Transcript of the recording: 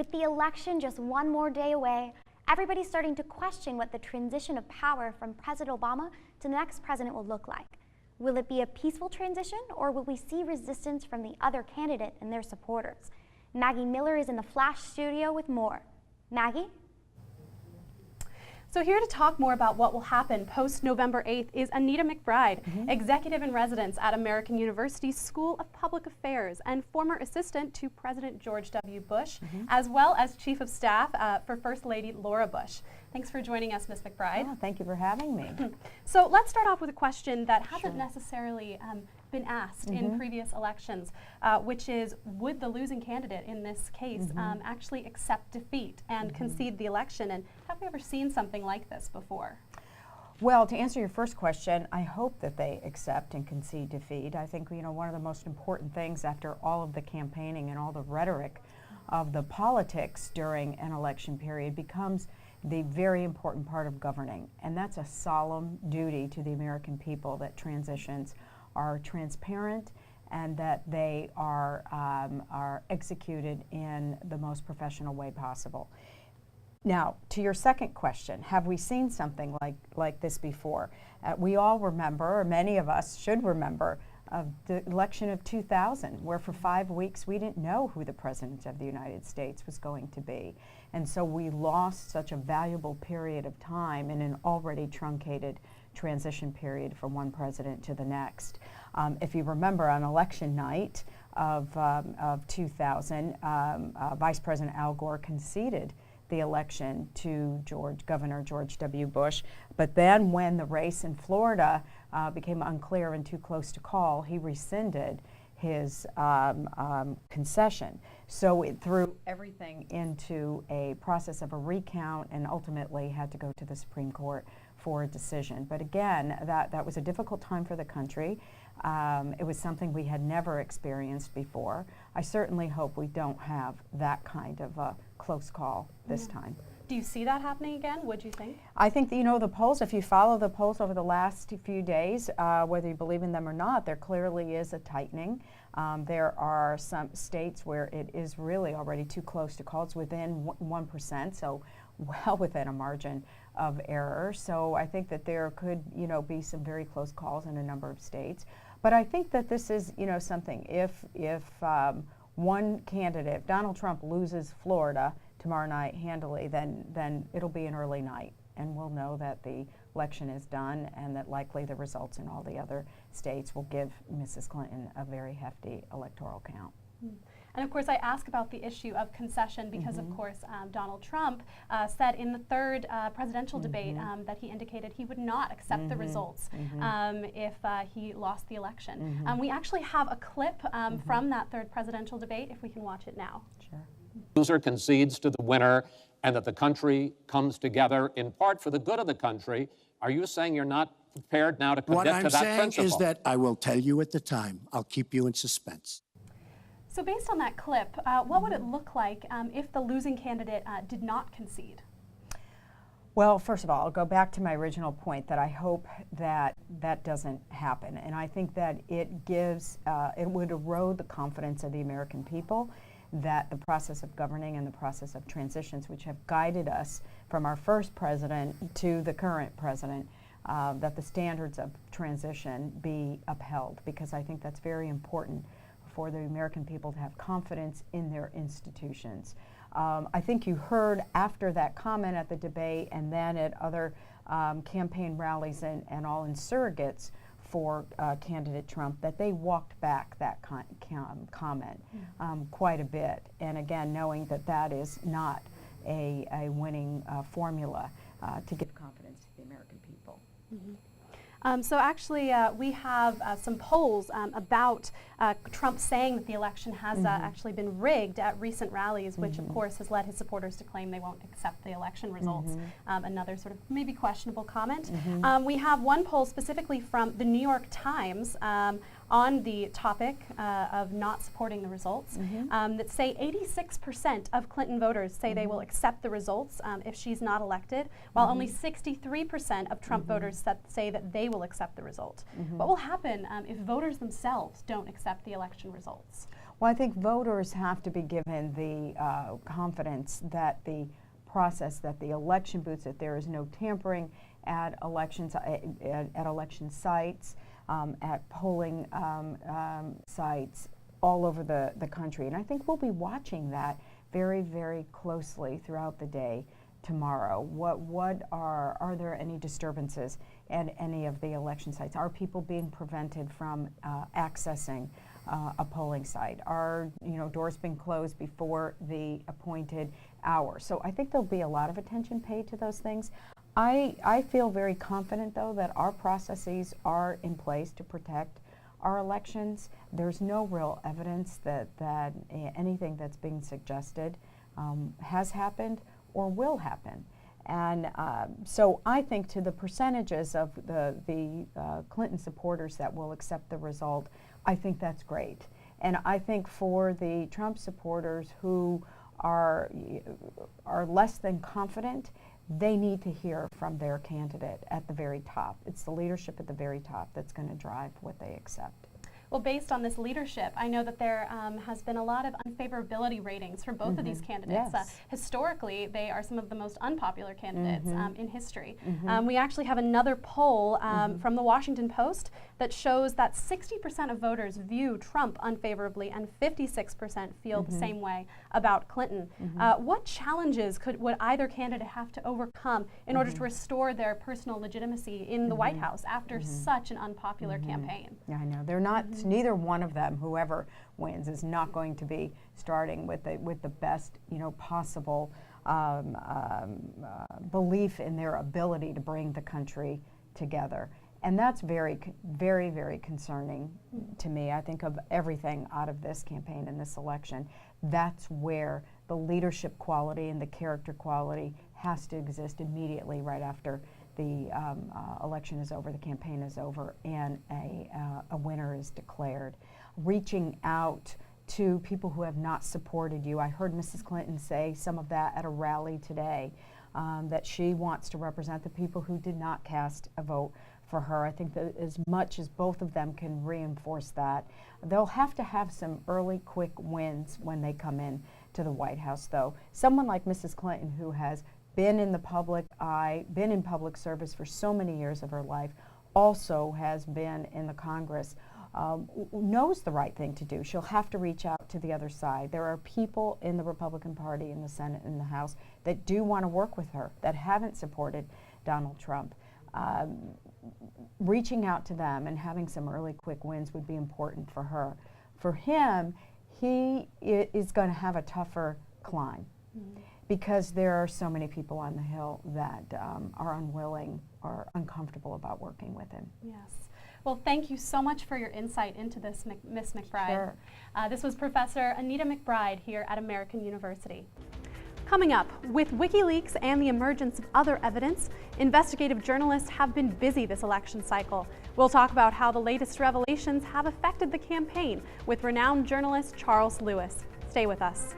With the election just one more day away, everybody's starting to question what the transition of power from President Obama to the next president will look like. Will it be a peaceful transition, or will we see resistance from the other candidate and their supporters? Maggie Miller is in the Flash studio with more. Maggie? So here to talk more about what will happen post-November 8th is Anita McBride, executive in residence at American University's School of Public Affairs and former assistant to President George W. Bush, as well as chief of staff for First Lady Laura Bush. Thanks for joining us, Ms. McBride. Oh, thank you for having me. So let's start off with a question that hasn't necessarily been asked in previous elections, which is, would the losing candidate in this case actually accept defeat and concede the election? And have we ever seen something like this before? Well, to answer your first question, I hope that they accept and concede defeat. I think, you know, one of the most important things after all of the campaigning and all the rhetoric of the politics during an election period becomes the very important part of governing. And that's a solemn duty to the American people, that transitions are transparent and that they are executed in the most professional way possible. Now, to your second question, have we seen something like this before? We all remember, or many of us should remember, the election of 2000, where for 5 weeks we didn't know who the President of the United States was going to be. And so we lost such a valuable period of time in an already truncated transition period from one president to the next. If you remember, on election night of 2000, Vice President Al Gore conceded the election to Governor George W. Bush. But then when the race in Florida became unclear and too close to call, he rescinded his concession. So it threw everything into a process of a recount and ultimately had to go to the Supreme Court for a decision. But again, that was a difficult time for the country. It was something we had never experienced before. I certainly hope we don't have that kind of a close call this time. Do you see that happening again, would you think? I think that, you know, the polls, if you follow the polls over the last few days, whether you believe in them or not, there clearly is a tightening. There are some states where it is really already too close to call. It's within 1%, so well within a margin of error. So I think that there could, you know, be some very close calls in a number of states. But I think that this is, you know, something. If one candidate, Donald Trump, loses Florida tomorrow night handily, then it'll be an early night, and we'll know that the election is done and that likely the results in all the other states will give Mrs. Clinton a very hefty electoral count. And of course, I ask about the issue of concession because, of course, Donald Trump said in the third presidential debate that he indicated he would not accept the results if he lost the election. We actually have a clip from that third presidential debate, if we can watch it now. Sure. Loser concedes to the winner and that the country comes together in part for the good of the country. Are you saying you're not prepared now to commit to that principle? What I'm saying is that I will tell you at the time. I'll keep you in suspense. So based on that clip, what would it look like if the losing candidate did not concede? Well, first of all, I'll go back to my original point that I hope that that doesn't happen. And I think that it gives, it would erode the confidence of the American people that the process of governing and the process of transitions, which have guided us from our first president to the current president, that the standards of transition be upheld, because I think that's very important for the American people to have confidence in their institutions. I think you heard after that comment at the debate and then at other campaign rallies and all in surrogates for candidate Trump that they walked back that comment quite a bit. And again, knowing that that is not a winning formula to give confidence to the American people. So actually, we have some polls about Trump saying that the election has actually been rigged at recent rallies, which of course has led his supporters to claim they won't accept the election results. Another sort of maybe questionable comment. We have one poll specifically from the New York Times on the topic of not supporting the results that say 86% of Clinton voters say they will accept the results if she's not elected, while only 63% of Trump voters say that they will accept the result. What will happen if voters themselves don't accept the election results? Well, I think voters have to be given the confidence that the process, that the election booths, that there is no tampering at elections, at election sites, at polling sites all over the country. And I think we'll be watching that very, very closely throughout the day tomorrow. Are there any disturbances at any of the election sites? Are people being prevented from accessing a polling site? Are doors being closed before the appointed hour? So I think there'll be a lot of attention paid to those things. I feel very confident, though, that our processes are in place to protect our elections. There's no real evidence that anything that's being suggested has happened or will happen. And so I think to the percentages of the Clinton supporters that will accept the result, I think that's great. And I think for the Trump supporters who are less than confident, they need to hear from their candidate at the very top. It's the leadership at the very top that's going to drive what they accept. Well, based on this leadership, I know that there has been a lot of unfavorability ratings for both of these candidates. Yes. Historically, they are some of the most unpopular candidates in history. We actually have another poll from the Washington Post that shows that 60% of voters view Trump unfavorably and 56% feel the same way about Clinton. What challenges would either candidate have to overcome in order to restore their personal legitimacy in the White House after such an unpopular campaign? Yeah, I know. They're not. Neither one of them, whoever wins, is not going to be starting with the best possible belief in their ability to bring the country together. And that's very, very, very concerning to me. I think of everything out of this campaign and this election. That's where the leadership quality and the character quality has to exist immediately right after the election is over, the campaign is over, and a winner is declared. Reaching out to people who have not supported you. I heard Mrs. Clinton say some of that at a rally today, that she wants to represent the people who did not cast a vote for her. I think that as much as both of them can reinforce that, they'll have to have some early, quick wins when they come in to the White House, though. Someone like Mrs. Clinton, who has been in the public eye, been in public service for so many years of her life, also has been in the Congress, knows the right thing to do. She'll have to reach out to the other side. There are people in the Republican Party, in the Senate, in the House, that do want to work with her, that haven't supported Donald Trump. Reaching out to them and having some early quick wins would be important for her. For him, he is going to have a tougher climb because there are so many people on the Hill that are unwilling or uncomfortable about working with him. Yes. Well, thank you so much for your insight into this, Ms. McBride. Sure. This was Professor Anita McBride here at American University. Coming up, with WikiLeaks and the emergence of other evidence, investigative journalists have been busy this election cycle. We'll talk about how the latest revelations have affected the campaign with renowned journalist Charles Lewis. Stay with us.